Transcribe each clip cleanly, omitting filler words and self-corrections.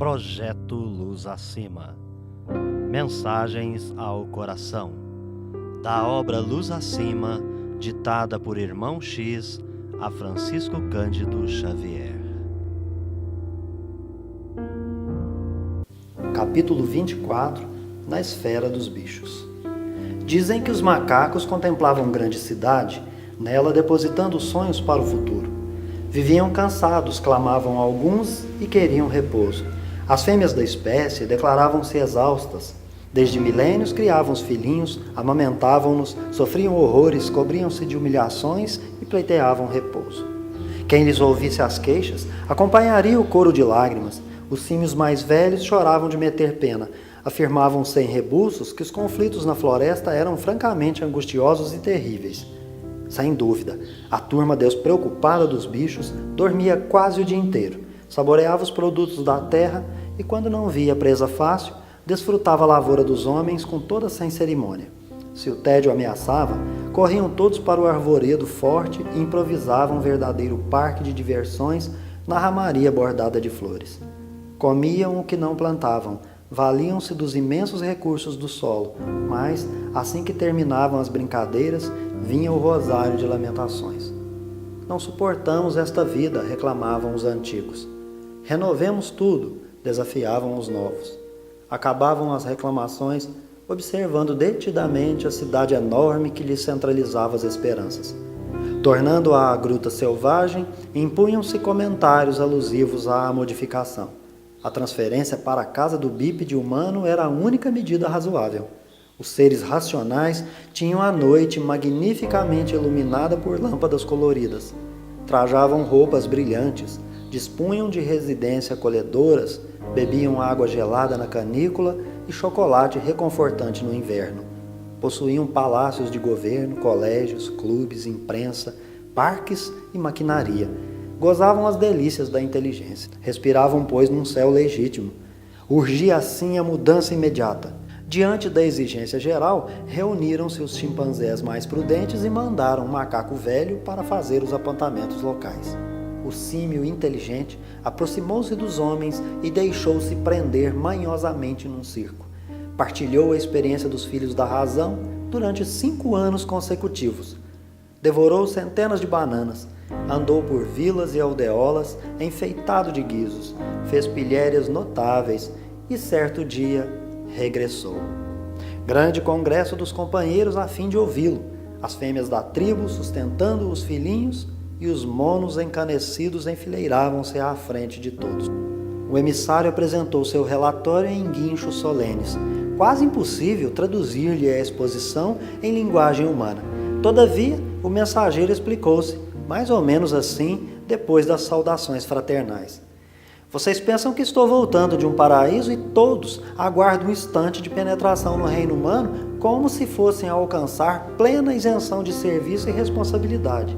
Projeto Luz Acima. Mensagens ao coração. Da obra Luz Acima, ditada por Irmão X a Francisco Cândido Xavier. Capítulo 24. Na esfera dos bichos. Dizem que os macacos contemplavam grande cidade, nela depositando sonhos para o futuro. Viviam cansados, clamavam alguns e queriam repouso. As fêmeas da espécie declaravam-se exaustas. Desde milênios criavam os filhinhos, amamentavam-nos, sofriam horrores, cobriam-se de humilhações e pleiteavam repouso. Quem lhes ouvisse as queixas acompanharia o coro de lágrimas. Os símios mais velhos choravam de meter pena. Afirmavam sem rebuços que os conflitos na floresta eram francamente angustiosos e terríveis. Sem dúvida, a turma despreocupada dos bichos dormia quase o dia inteiro, saboreava os produtos da terra e, quando não via presa fácil, desfrutava a lavoura dos homens com toda sem cerimônia. Se o tédio ameaçava, corriam todos para o arvoredo forte e improvisavam um verdadeiro parque de diversões na ramaria bordada de flores. Comiam o que não plantavam, valiam-se dos imensos recursos do solo, mas, assim que terminavam as brincadeiras, vinha o rosário de lamentações. Não suportamos esta vida, reclamavam os antigos. Renovemos tudo, desafiavam os novos. Acabavam as reclamações, observando detidamente a cidade enorme que lhes centralizava as esperanças. Tornando-a a gruta selvagem, impunham-se comentários alusivos à modificação. A transferência para a casa do bípede humano era a única medida razoável. Os seres racionais tinham a noite magnificamente iluminada por lâmpadas coloridas. Trajavam roupas brilhantes, dispunham de residências acolhedoras, bebiam água gelada na canícula e chocolate reconfortante no inverno. Possuíam palácios de governo, colégios, clubes, imprensa, parques e maquinaria. Gozavam as delícias da inteligência. Respiravam, pois, num céu legítimo. Urgia assim a mudança imediata. Diante da exigência geral, reuniram-se os chimpanzés mais prudentes e mandaram um macaco velho para fazer os apontamentos locais. O símio inteligente aproximou-se dos homens e deixou-se prender manhosamente num circo. Partilhou a experiência dos filhos da razão durante 5 anos consecutivos. Devorou centenas de bananas, andou por vilas e aldeolas enfeitado de guizos, fez pilhérias notáveis e certo dia regressou. Grande congresso dos companheiros a fim de ouvi-lo, as fêmeas da tribo sustentando os filhinhos e os monos encanecidos enfileiravam-se à frente de todos. O emissário apresentou seu relatório em guinchos solenes. Quase impossível traduzir-lhe a exposição em linguagem humana. Todavia, o mensageiro explicou-se, mais ou menos assim, depois das saudações fraternais. Vocês pensam que estou voltando de um paraíso e todos aguardam um instante de penetração no reino humano como se fossem a alcançar plena isenção de serviço e responsabilidade.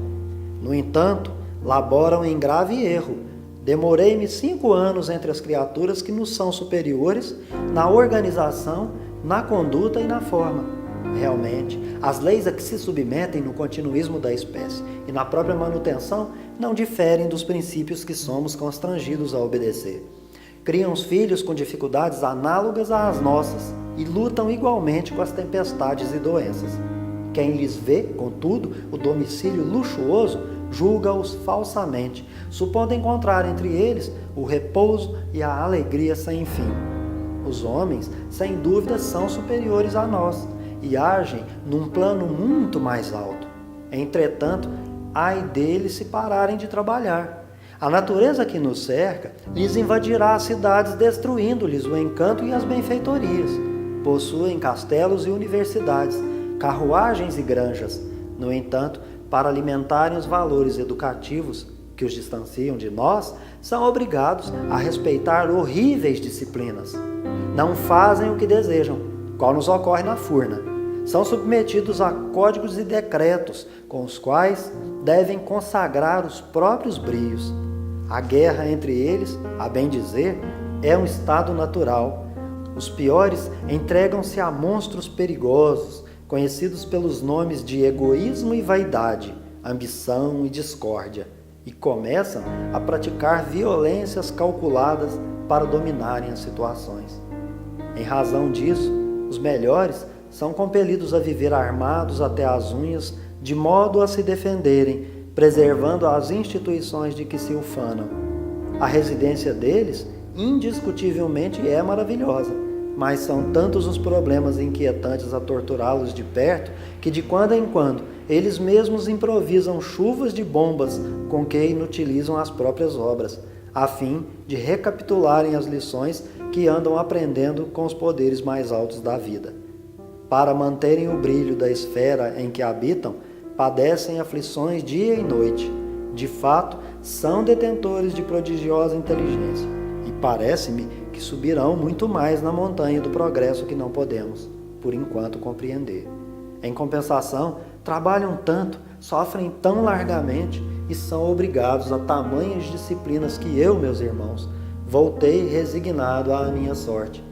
No entanto, laboram em grave erro. Demorei-me 5 anos entre as criaturas que nos são superiores na organização, na conduta e na forma. Realmente, as leis a que se submetem no continuismo da espécie e na própria manutenção não diferem dos princípios que somos constrangidos a obedecer. Criam os filhos com dificuldades análogas às nossas e lutam igualmente com as tempestades e doenças. Quem lhes vê, contudo, o domicílio luxuoso, julga-os falsamente, supondo encontrar entre eles o repouso e a alegria sem fim. Os homens, sem dúvida, são superiores a nós e agem num plano muito mais alto. Entretanto, ai deles se pararem de trabalhar. A natureza que nos cerca lhes invadirá as cidades, destruindo-lhes o encanto e as benfeitorias. Possuem castelos e universidades, carruagens e granjas. No entanto, para alimentarem os valores educativos que os distanciam de nós, são obrigados a respeitar horríveis disciplinas. Não fazem o que desejam, qual nos ocorre na furna. São submetidos a códigos e decretos, com os quais devem consagrar os próprios brios. A guerra entre eles, a bem dizer, é um estado natural. Os piores entregam-se a monstros perigosos, conhecidos pelos nomes de egoísmo e vaidade, ambição e discórdia, e começam a praticar violências calculadas para dominarem as situações. Em razão disso, os melhores são compelidos a viver armados até as unhas, de modo a se defenderem, preservando as instituições de que se ufanam. A residência deles, indiscutivelmente, é maravilhosa, mas são tantos os problemas inquietantes a torturá-los de perto que, de quando em quando, eles mesmos improvisam chuvas de bombas com que inutilizam as próprias obras, a fim de recapitularem as lições que andam aprendendo com os poderes mais altos da vida. Para manterem o brilho da esfera em que habitam, padecem aflições dia e noite. De fato, são detentores de prodigiosa inteligência, e parece-me que subirão muito mais na montanha do progresso que não podemos, por enquanto, compreender. Em compensação, trabalham tanto, sofrem tão largamente e são obrigados a tamanhas disciplinas que eu, meus irmãos, voltei resignado à minha sorte.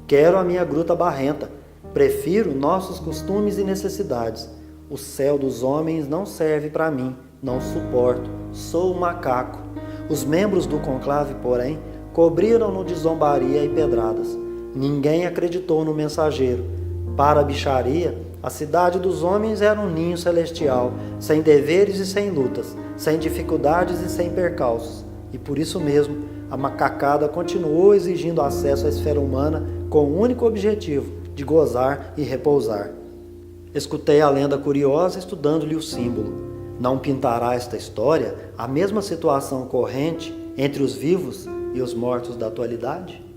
Quero a minha gruta barrenta, prefiro nossos costumes e necessidades. O céu dos homens não serve para mim, não suporto, sou um macaco. Os membros do conclave, porém, cobriram-no de zombaria e pedradas. Ninguém acreditou no mensageiro. Para a bicharia, a cidade dos homens era um ninho celestial, sem deveres e sem lutas, sem dificuldades e sem percalços. E por isso mesmo, a macacada continuou exigindo acesso à esfera humana com o único objetivo de gozar e repousar. Escutei a lenda curiosa estudando-lhe o símbolo. Não pintará esta história a mesma situação corrente entre os vivos e os mortos da atualidade?